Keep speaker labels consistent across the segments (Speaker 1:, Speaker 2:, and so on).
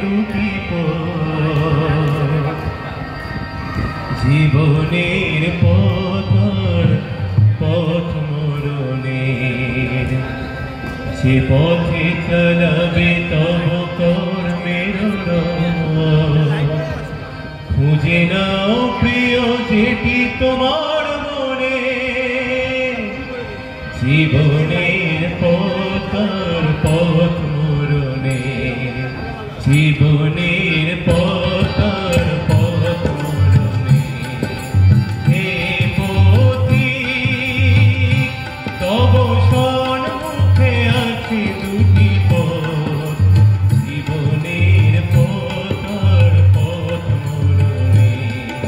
Speaker 1: দুটি পথ জীবনের পথ মরণের সে পথে চালাবে তব কর্মের খুঁজে নাও প্রিয় যেটি তোমার মনে জীবনের পথ মরণের জীবনের পথ মরণের হে পথিক তব সম্মুখে আছে দুটি পথ জীবনের পথ মরণের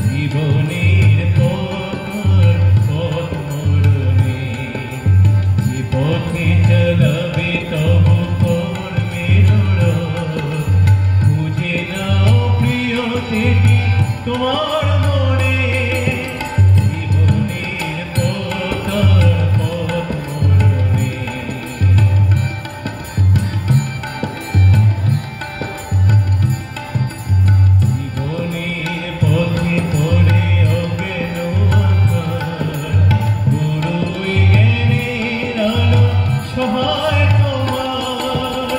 Speaker 1: জীবনের পথ মরণের যে পথে চালাবে তব কর্মের খুঁজে নাও প্রিয় সেটি তোমার মনে জীবনের পথ মরণের জীবনের পথে পড়ে অজ্ঞান গুরুই জ্ঞানের আলো সহায় তোমার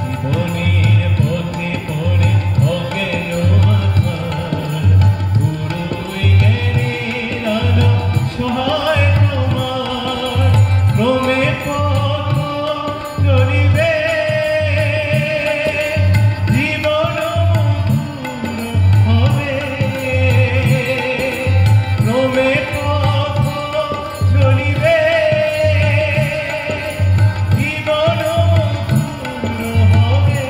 Speaker 1: জীবনের পথে পড়ে অজ্ঞান গুরুই জ্ঞানের আলো সহায় তোমার ক্রমে পথ চলিবে জীবন মধুর হবে ক্রমে পথ চলিবে জীবন মধুর হবে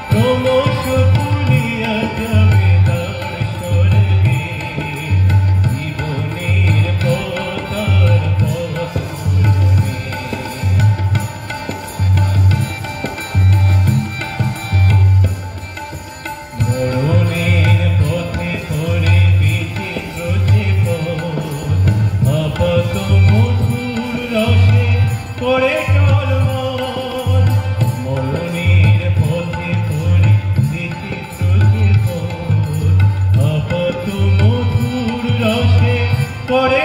Speaker 1: ক্রমশ তুলিয়া যাবে তার স্বর্গে জীবনের পথ মরণের পথে পড়ে বিচিত্র যে পথ আপাত মধুর রসে পড়ে টলমল মরণের পথে পড়ে বিচিত্র যে পথ আপাত মধুর রসে পড়ে